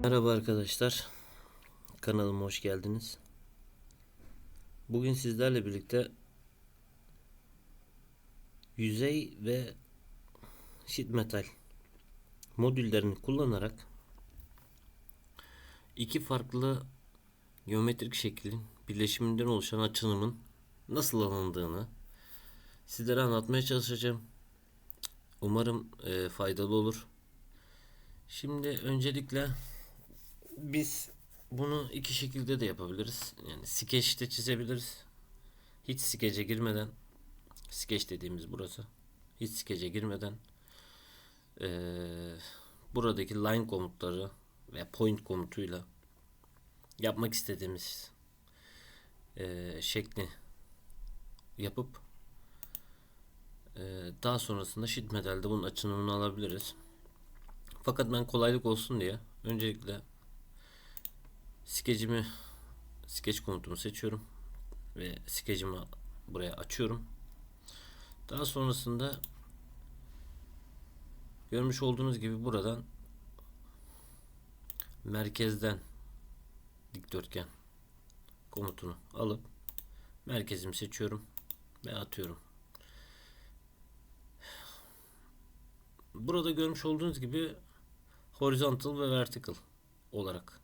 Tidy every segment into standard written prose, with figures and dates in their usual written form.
Merhaba arkadaşlar, kanalıma hoş geldiniz. Bugün sizlerle birlikte yüzey ve sheet metal modüllerini kullanarak iki farklı geometrik şeklin birleşiminden oluşan açınımın nasıl alındığını sizlere anlatmaya çalışacağım. Umarım faydalı olur. Şimdi öncelikle biz bunu iki şekilde de yapabiliriz. Yani skeçte çizebiliriz. Hiç skece girmeden, skeç dediğimiz burası. Hiç skece girmeden buradaki line komutları ve point komutuyla yapmak istediğimiz şekli yapıp daha sonrasında sheet metalde bunun açınımını alabiliriz. Fakat ben kolaylık olsun diye öncelikle sketch komutumu seçiyorum ve skecimi buraya açıyorum. Daha sonrasında görmüş olduğunuz gibi buradan merkezden dikdörtgen komutunu alıp merkezimi seçiyorum ve atıyorum. Burada görmüş olduğunuz gibi horizontal ve vertical olarak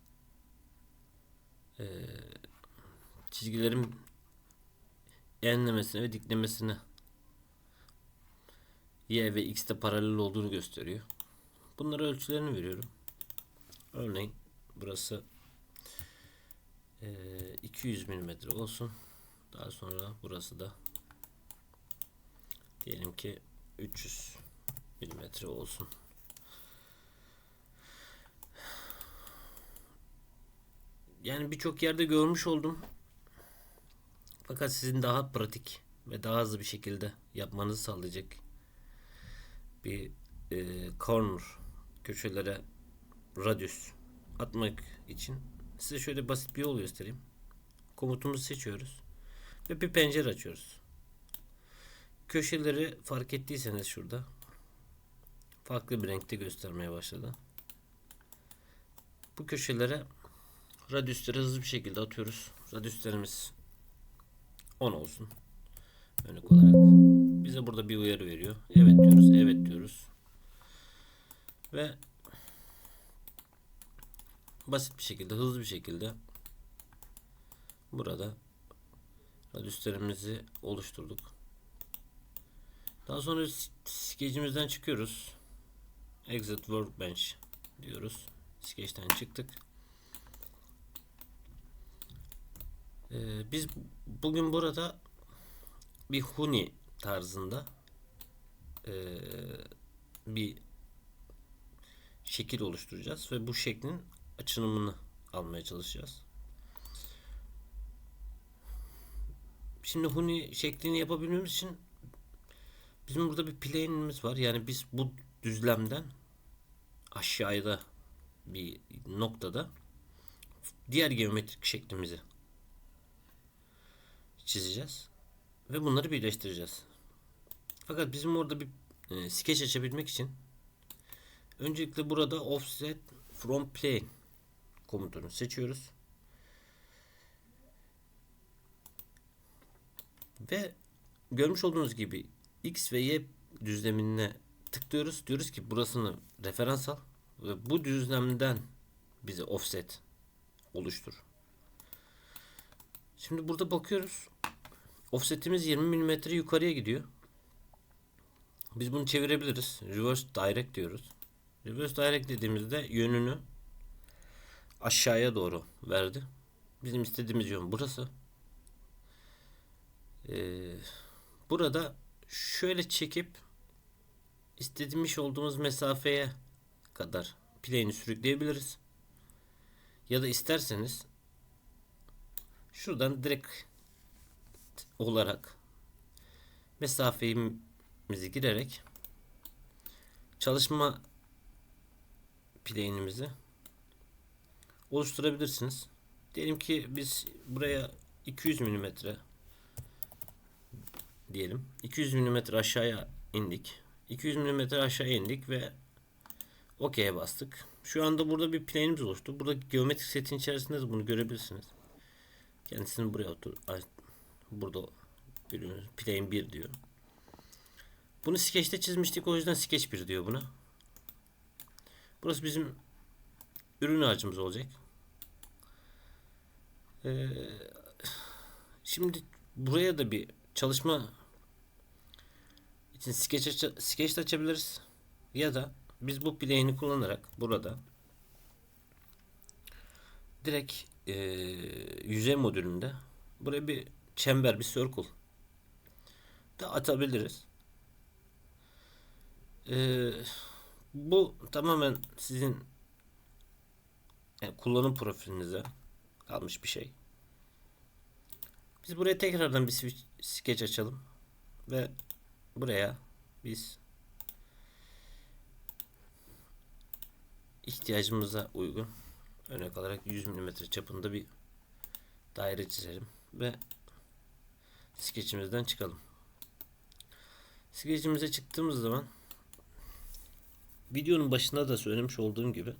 çizgilerin enlemesine ve diklemesine y ve x'te paralel olduğunu gösteriyor. Bunlara ölçülerini veriyorum. Örneğin burası 200 mm olsun. Daha sonra burası da diyelim ki 300 mm olsun. Yani birçok yerde görmüş oldum. Fakat sizin daha pratik ve daha hızlı bir şekilde yapmanızı sağlayacak bir corner köşelere radius atmak için size şöyle basit bir yol göstereyim. Komutumuzu seçiyoruz ve bir pencere açıyoruz. Köşeleri fark ettiyseniz şurada farklı bir renkte göstermeye başladı. Bu köşelere radiusları hızlı bir şekilde atıyoruz. Radiuslarımız 10 olsun. Örnek olarak bize burada bir uyarı veriyor. Evet diyoruz, evet diyoruz. Ve basit bir şekilde, hızlı bir şekilde burada radiuslarımızı oluşturduk. Daha sonra skecimizden çıkıyoruz. Exit Workbench diyoruz. Sketch'ten çıktık. Biz bugün burada bir huni tarzında bir şekil oluşturacağız ve bu şeklin açınımını almaya çalışacağız. Şimdi huni şeklini yapabilmemiz için bizim burada bir plane'imiz var. Yani biz bu düzlemden aşağıda bir noktada diğer geometrik şeklimizi çizeceğiz ve bunları birleştireceğiz. Fakat bizim orada bir sketch açabilmek için öncelikle burada offset from plane komutunu seçiyoruz. Ve görmüş olduğunuz gibi X ve Y düzlemine tıklıyoruz. Diyoruz ki burasını referans al ve bu düzlemden bize offset oluştur. Şimdi burada bakıyoruz. Offsetimiz 20 mm yukarıya gidiyor. Biz bunu çevirebiliriz. Reverse direct diyoruz. Reverse direct dediğimizde yönünü aşağıya doğru verdi. Bizim istediğimiz yön burası. Burada şöyle çekip istediğimiz olduğumuz mesafeye kadar plane'i sürükleyebiliriz. Ya da isterseniz şuradan direkt olarak mesafemizi girerek çalışma plane'imizi oluşturabilirsiniz. Diyelim ki biz buraya 200 mm diyelim. 200 mm aşağıya indik. 200 mm aşağı indik ve OK'ye bastık. Şu anda burada bir plane'imiz oluştu. Burada geometrik setin içerisinde de bunu görebilirsiniz. Kendisini buraya otur. Burada görüyorsunuz. Plane 1 diyor. Bunu Sketch'te çizmiştik. O yüzden Sketch 1 diyor buna. Burası bizim ürün ağacımız olacak. Şimdi buraya da bir çalışma için Sketch açabiliriz. Ya da biz bu plane'i kullanarak burada direkt yüzey modülünde buraya bir çember, bir circle da atabiliriz. Bu tamamen sizin kullanım profilinize kalmış bir şey. Biz buraya tekrardan bir sketch açalım ve buraya biz ihtiyacımıza uygun örnek olarak 100 mm çapında bir daire çizelim ve sketchimizden çıkalım. Sketchimize çıktığımız zaman videonun başında da söylemiş olduğum gibi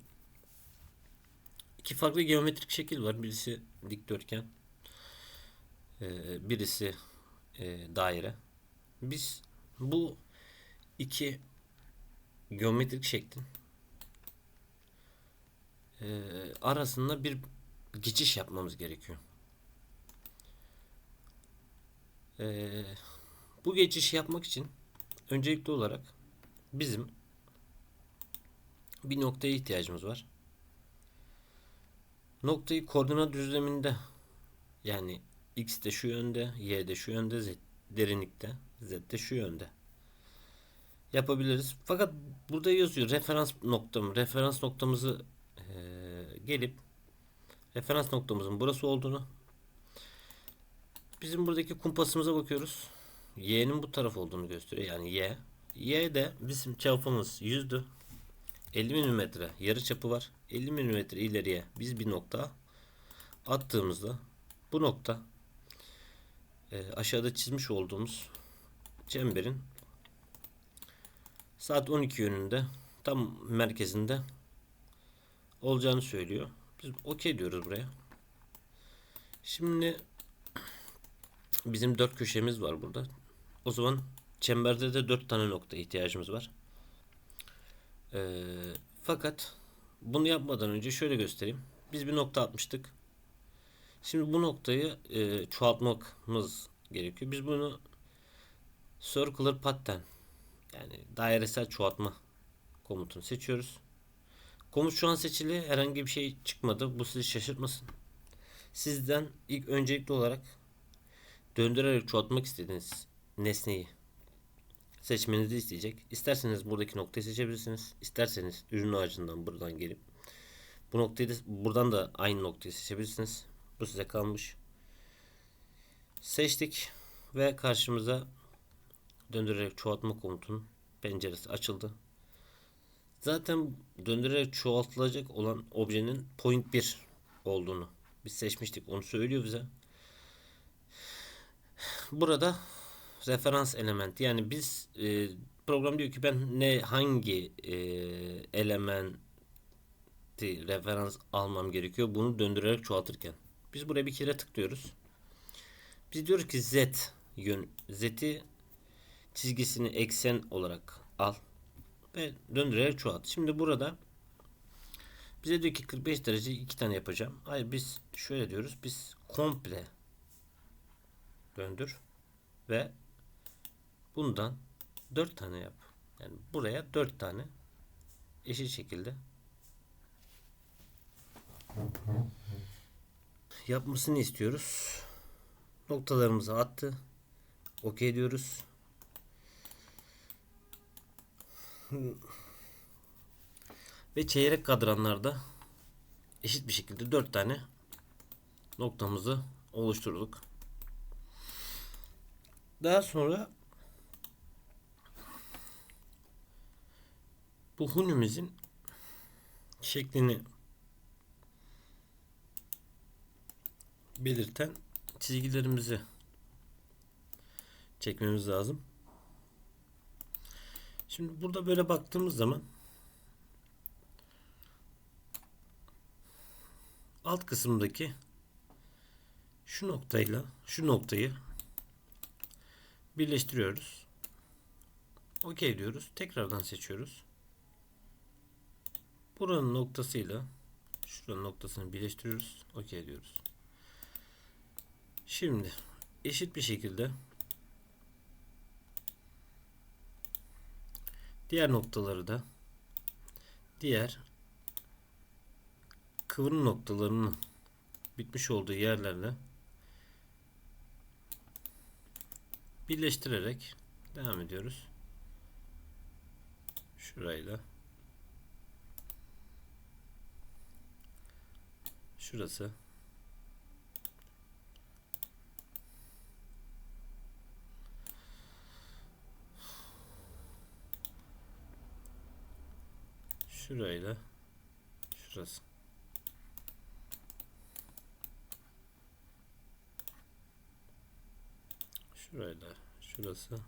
iki farklı geometrik şekil var. Birisi dikdörtgen, birisi daire. Biz bu iki geometrik şeklin arasında bir geçiş yapmamız gerekiyor. Bu geçişi yapmak için öncelikli olarak bizim bir noktaya ihtiyacımız var. Noktayı koordinat düzleminde, yani x de şu yönde, y de şu yönde, z derinlikte, z de şu yönde yapabiliriz. Fakat burada yazıyor referans noktamı. Referans noktamızı gelip referans noktamızın burası olduğunu, bizim buradaki kumpasımıza bakıyoruz. Y'nin bu taraf olduğunu gösteriyor. Yani y. Y de bizim çapımız 100'dü. 50 mm yarı çapı var. 50 mm ileriye biz bir nokta attığımızda bu nokta aşağıda çizmiş olduğumuz çemberin saat 12 yönünde tam merkezinde olacağını söylüyor. Biz okey diyoruz buraya. Şimdi bizim 4 köşemiz var burada. O zaman çemberde de 4 tane nokta ihtiyacımız var. Fakat bunu yapmadan önce şöyle göstereyim. Biz bir nokta atmıştık. Şimdi bu noktayı çoğaltmamız gerekiyor. Biz bunu circular pattern, yani dairesel çoğaltma komutunu seçiyoruz. Komut şu an seçili. Herhangi bir şey çıkmadı. Bu sizi şaşırtmasın. Sizden ilk öncelikli olarak döndürerek çoğaltmak istediğiniz nesneyi seçmenizi isteyecek. İsterseniz buradaki noktayı seçebilirsiniz. İsterseniz ürün ağacından buradan gelip bu noktayı da buradan da aynı noktayı seçebilirsiniz. Bu size kalmış. Seçtik ve karşımıza döndürerek çoğaltma komutunun penceresi açıldı. Zaten döndürerek çoğaltılacak olan objenin point 1 olduğunu biz seçmiştik. Onu söylüyor bize. Burada referans elementi, yani biz program diyor ki ben hangi elementi referans almam gerekiyor bunu döndürerek çoğaltırken. Biz buraya bir kere tıklıyoruz. Biz diyoruz ki z'i çizgisini eksen olarak al ve döndürerek çoğalt. Şimdi burada bize diyor ki 45 derece 2 tane yapacağım. Hayır, biz şöyle diyoruz. Biz komple döndür ve bundan 4 tane yap. Yani buraya 4 tane eşit şekilde yapmasını istiyoruz. Noktalarımızı attı. OK diyoruz. Ve çeyrek kadranlarda eşit bir şekilde 4 tane noktamızı oluşturduk. Daha sonra bu hunimizin şeklini belirten çizgilerimizi çekmemiz lazım. Şimdi burada böyle baktığımız zaman alt kısımdaki şu noktayla şu noktayı birleştiriyoruz. OK diyoruz. Tekrardan seçiyoruz. Buranın noktasıyla şuranın noktasını birleştiriyoruz. OK diyoruz. Şimdi eşit bir şekilde diğer noktaları da diğer kıvrım noktalarının bitmiş olduğu yerlerle birleştirerek devam ediyoruz. Şurayla şurası şurayla şurası. Şurayla şurası.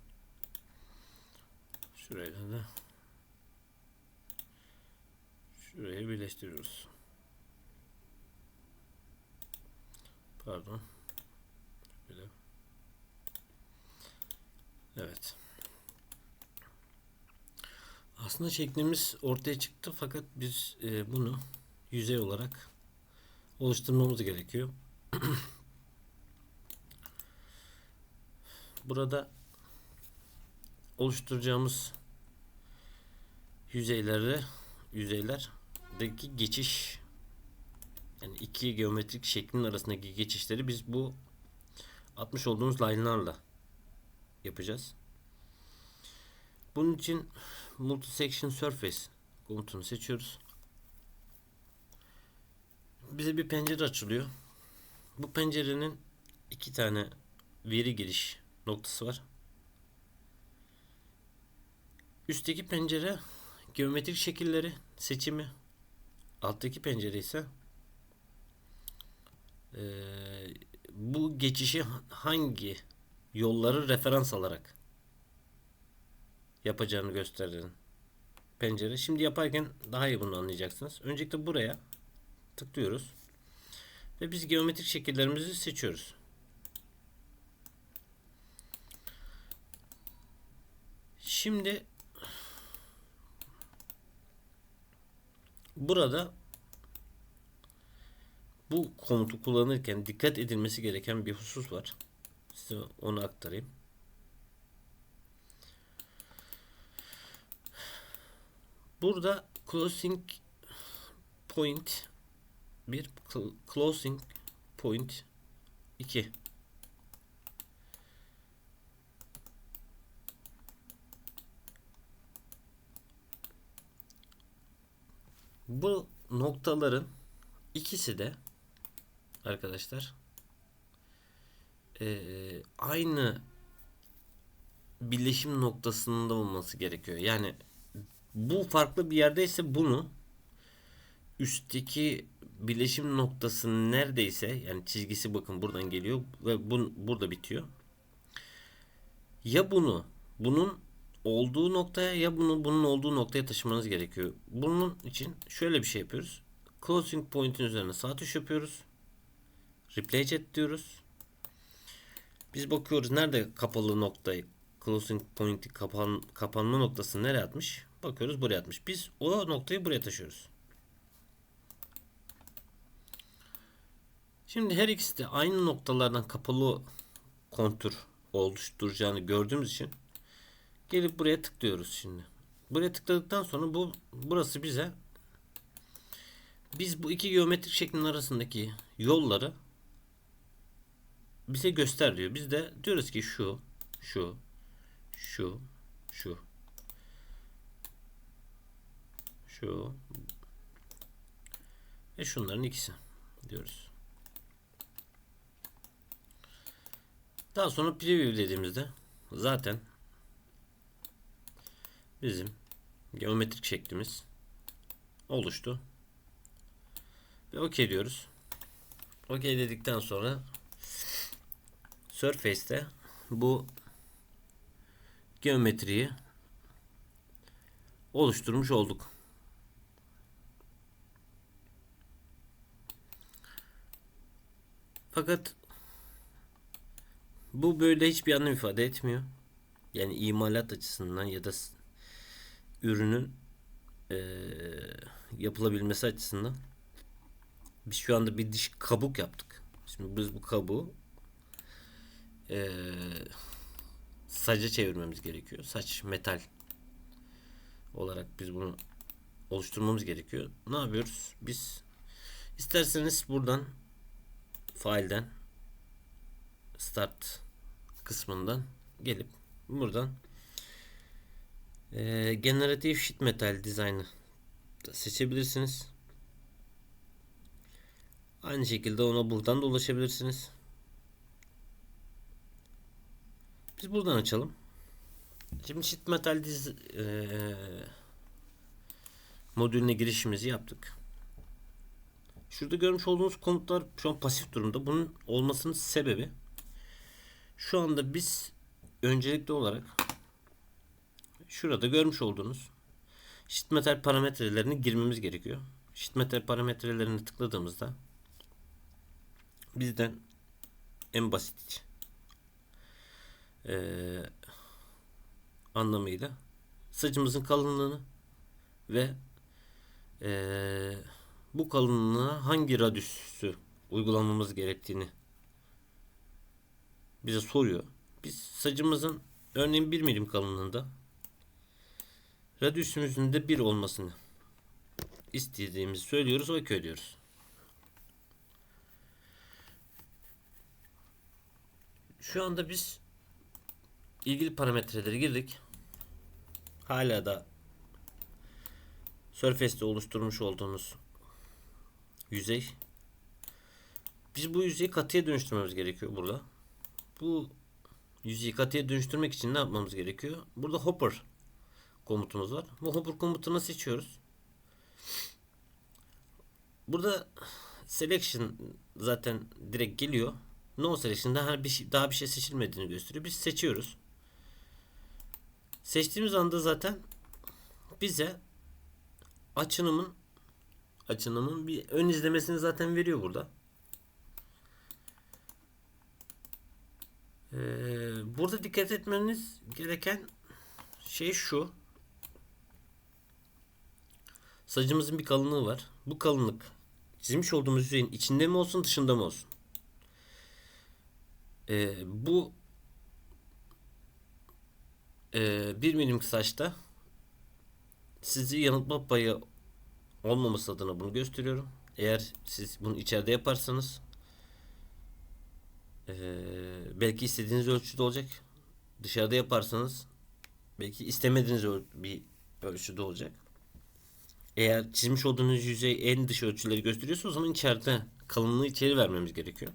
Şurayla da şurayı birleştiriyoruz. Pardon. Böyle. Evet. Aslında şeklimiz ortaya çıktı fakat biz bunu yüzey olarak oluşturmamız gerekiyor. Burada oluşturacağımız yüzeylerdeki geçiş, yani iki geometrik şeklin arasındaki geçişleri biz bu atmış olduğumuz line'larla yapacağız. Bunun için multi-section surface komutunu seçiyoruz. Bize bir pencere açılıyor. Bu pencerenin iki tane veri giriş noktası var. Üstteki pencere geometrik şekilleri seçimi, alttaki pencere ise bu geçişi hangi yolları referans alarak yapacağını gösteren pencere. Şimdi yaparken daha iyi bunu anlayacaksınız. Öncelikle buraya tıklıyoruz ve biz geometrik şekillerimizi seçiyoruz. Şimdi burada bu komutu kullanırken dikkat edilmesi gereken bir husus var. Size onu aktarayım. Burada closing point 1, closing point 2. Bu noktaların ikisi de arkadaşlar aynı birleşim noktasında olması gerekiyor. Yani bu farklı bir yerdeyse bunu üstteki birleşim noktası neredeyse, yani çizgisi bakın buradan geliyor ve burada bitiyor. Ya bunun olduğu noktaya ya bunun olduğu noktaya taşımanız gerekiyor. Bunun için şöyle bir şey yapıyoruz. Closing point'in üzerine sağ tuş yapıyoruz. Replace et diyoruz. Biz bakıyoruz nerede kapalı noktayı, closing point'i kapanma noktasını nereye atmış? Bakıyoruz buraya atmış. Biz o noktayı buraya taşıyoruz. Şimdi her ikisi de aynı noktalardan kapalı kontur oluşturacağını gördüğümüz için gelip buraya tıklıyoruz şimdi. Buraya tıkladıktan sonra burası biz bu iki geometrik şeklin arasındaki yolları bize göster diyor. Biz de diyoruz ki şu ve şunların ikisi diyoruz. Daha sonra preview dediğimizde zaten bizim geometrik şeklimiz oluştu. Ve OK diyoruz. OK dedikten sonra Surface'te bu geometriyi oluşturmuş olduk. Fakat bu böyle hiçbir anlam ifade etmiyor. Yani imalat açısından ya da ürünün yapılabilmesi açısından biz şu anda bir diş kabuk yaptık. Şimdi biz bu kabuğu eee saca çevirmemiz gerekiyor. Saç metal olarak biz bunu oluşturmamız gerekiyor. Ne yapıyoruz? Biz isterseniz buradan file'den start kısmından gelip buradan Generative Sheet Metal Design'ı seçebilirsiniz. Aynı şekilde ona buradan da ulaşabilirsiniz. Biz buradan açalım. Şimdi Sheet Metal modülüne girişimizi yaptık. Şurada görmüş olduğunuz komutlar şu an pasif durumda. Bunun olmasının sebebi şu anda biz öncelikli olarak şurada görmüş olduğunuz sheet metal parametrelerini girmemiz gerekiyor. Sheet metal parametrelerini tıkladığımızda bizden en basit anlamıyla saçımızın kalınlığını ve bu kalınlığa hangi radyüsü uygulamamız gerektiğini bize soruyor. Biz saçımızın örneğin 1 milim kalınlığında radyüsümüzün de 1 olmasını istediğimizi söylüyoruz. OK diyoruz. Şu anda biz ilgili parametreleri girdik. Hala da Surface'te oluşturmuş olduğumuz yüzey. Biz bu yüzeyi katıya dönüştürmemiz gerekiyor burada. Bu yüzeyi katıya dönüştürmek için ne yapmamız gerekiyor? Burada hopper komutumuz var. Bu hopper komutunu seçiyoruz. Burada selection zaten direkt geliyor. No selection'da daha bir şey seçilmediğini gösteriyor. Biz seçiyoruz. Seçtiğimiz anda zaten bize açınımın bir ön izlemesini zaten veriyor burada. Burada dikkat etmeniz gereken şey şu. Sacımızın bir kalınlığı var. Bu kalınlık çizmiş olduğumuz yüzeyin içinde mi olsun, dışında mı olsun? Bu 1 milim saçta sizi yanıltma payı olmaması adına bunu gösteriyorum. Eğer siz bunu içeride yaparsanız belki istediğiniz ölçüde olacak. Dışarıda yaparsanız belki istemediğiniz bir ölçüde olacak. Eğer çizmiş olduğunuz yüzey en dış ölçüleri gösteriyorsa o zaman içeride kalınlığı içeri vermemiz gerekiyor.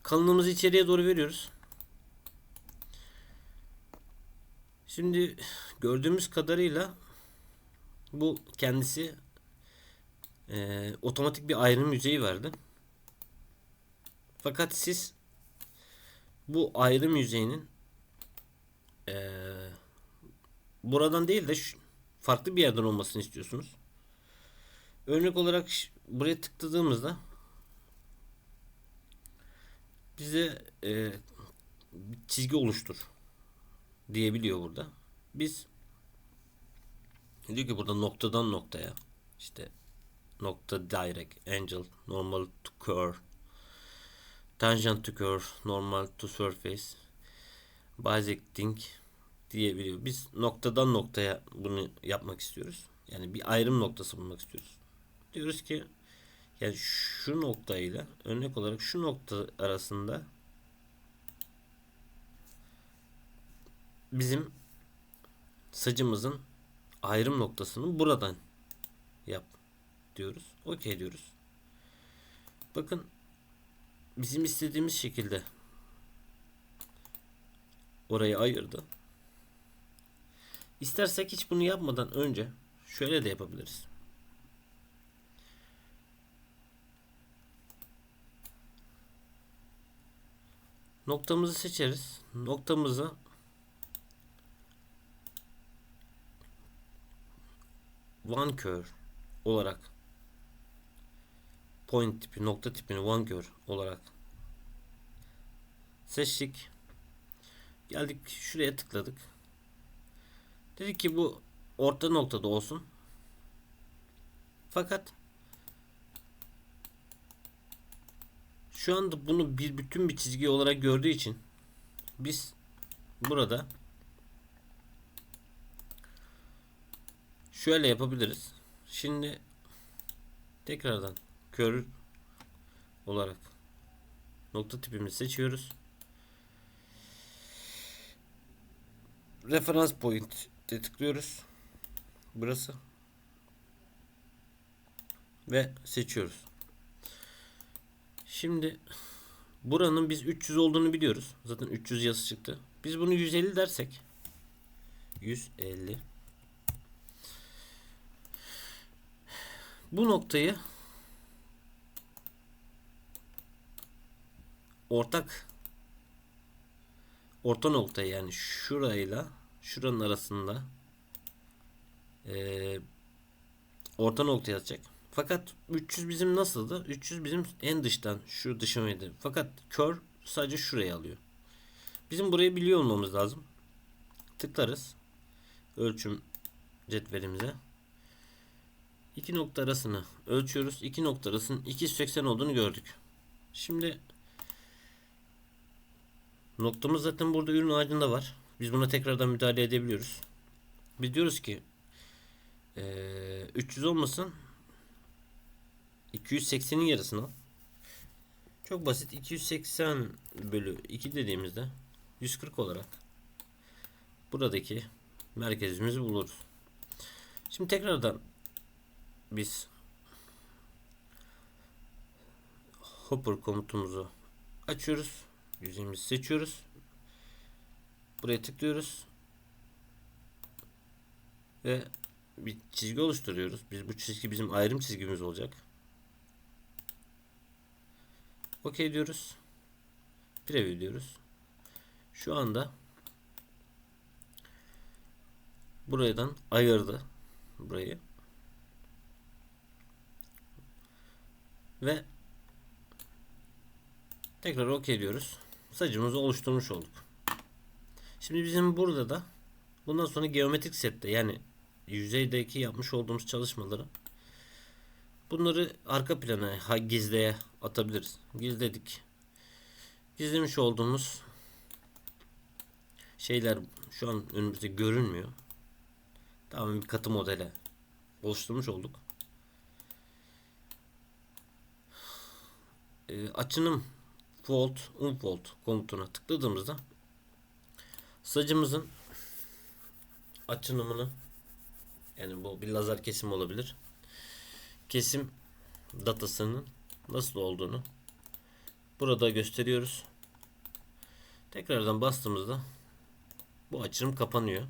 Kalınlığımızı içeriye doğru veriyoruz. Şimdi gördüğümüz kadarıyla bu kendisi otomatik bir ayrım yüzeyi verdi. Fakat siz bu ayrım yüzeyinin buradan değil de farklı bir yerden olmasını istiyorsunuz. Örnek olarak buraya tıkladığımızda bize bir çizgi oluştur diyebiliyor burada. Biz diyor ki burada noktadan noktaya işte nokta direct, angle, normal to curve, tangent to curve, normal to surface, bisecting diyebiliyor. Biz noktadan noktaya bunu yapmak istiyoruz. Yani bir ayrım noktası bulmak istiyoruz. Diyoruz ki yani şu noktayla örnek olarak şu nokta arasında bizim sacımızın ayrım noktasını buradan yap diyoruz. OK diyoruz. Bakın bizim istediğimiz şekilde orayı ayırdı. İstersek hiç bunu yapmadan önce şöyle de yapabiliriz. Noktamızı seçeriz. Noktamızı one curve olarak point tipi, nokta tipini one gör olarak seçtik. Geldik şuraya tıkladık. Dedik ki bu orta noktada olsun. Fakat şu anda bunu bir bütün bir çizgi olarak gördüğü için biz burada şöyle yapabiliriz. Şimdi tekrardan kör olarak nokta tipimizi seçiyoruz. Referans point'e tıklıyoruz. Burası. Ve seçiyoruz. Şimdi buranın biz 300 olduğunu biliyoruz. Zaten 300 yazı çıktı. Biz bunu 150 dersek 150 bu noktayı orta noktayı, yani şurayla şuranın arasında orta nokta yazacak. Fakat 300 bizim nasıldı? 300 bizim en dıştan, şu dışımaydı. Fakat kör sadece şurayı alıyor. Bizim burayı biliyor olmamız lazım. Tıklarız ölçüm cetvelimize. İki nokta arasını ölçüyoruz. İki nokta arasının 280 olduğunu gördük. Şimdi noktamız zaten burada ürün ağacında var. Biz buna tekrardan müdahale edebiliyoruz. Biz diyoruz ki 300 olmasın, 280'in yarısını al. Çok basit. 280 bölü 2 dediğimizde 140 olarak buradaki merkezimizi buluruz. Şimdi tekrardan biz hopper komutumuzu açıyoruz. Yüzeyimizi seçiyoruz. Buraya tıklıyoruz. Ve bir çizgi oluşturuyoruz. Bu çizgi bizim ayrım çizgimiz olacak. OK diyoruz. Preview diyoruz. Şu anda buradan ayırdı burayı. Ve tekrar OK diyoruz. Sacımızı oluşturmuş olduk. Şimdi bizim burada da bundan sonra geometrik sette, yani yüzeydeki yapmış olduğumuz çalışmaları, bunları arka plana gizleye atabiliriz. Gizledik. Gizlemiş olduğumuz şeyler şu an önümüzde görünmüyor. Tamamen bir katı modele oluşturmuş olduk. Açınım fold, unfold komutuna tıkladığımızda sacımızın açınımını, yani bu bir lazer kesim olabilir, kesim datasının nasıl olduğunu burada gösteriyoruz. Tekrardan bastığımızda bu açılım kapanıyor.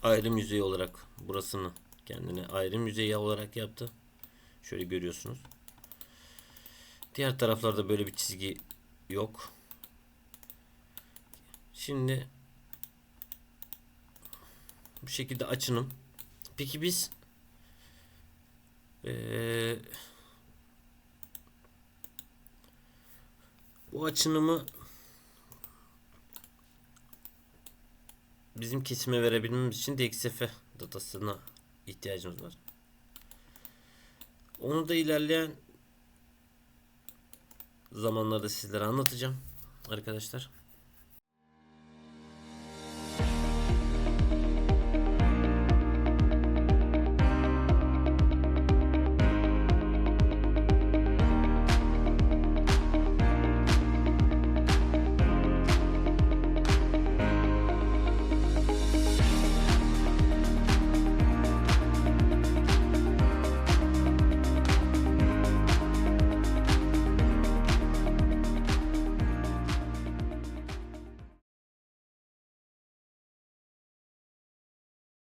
Ayrım yüzeyi olarak burasını kendine ayrım yüzeyi olarak yaptı. Şöyle görüyorsunuz. Diğer taraflarda böyle bir çizgi yok. Şimdi bu şekilde açınım. Peki biz bu açınımı bizim kesime verebilmemiz için DXF datasına ihtiyacımız var. Onu da ilerleyen zamanlarda sizlere anlatacağım arkadaşlar.